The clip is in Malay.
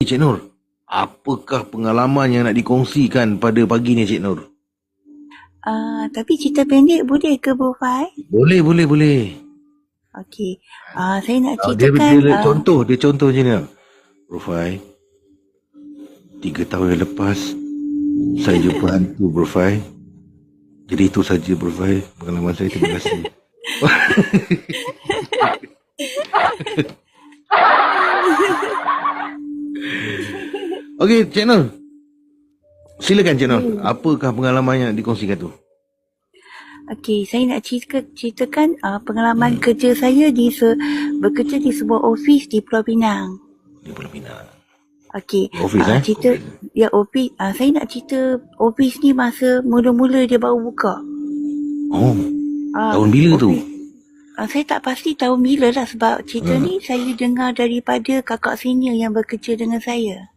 Cik Nur, apakah pengalaman yang nak dikongsikan pada pagi ni Cik Nur? Tapi cerita pendek boleh ke Bro Fai? Boleh. Okey. Saya nak Dia ceritakan contoh je ni. Bro Fai, 3 tahun yang lepas saya jumpa hantu Bro Fai. Jadi itu saja Bro Fai, pengalaman saya. Terima kasih. Okey, Cik Nur. Silakan Cik Nur. Apakah pengalaman yang nak dikongsikan tu? Okey, saya nak ceritakan pengalaman kerja saya bekerja di sebuah ofis di Pulau Pinang. Di Pulau Pinang. Okey. Ofis cerita ya ofis. Saya nak cerita ofis ni masa mula-mula dia baru buka. Oh. Tahun bila tu? Saya tak pasti tahun bila lah sebab cerita ni saya dengar daripada kakak senior yang bekerja dengan saya.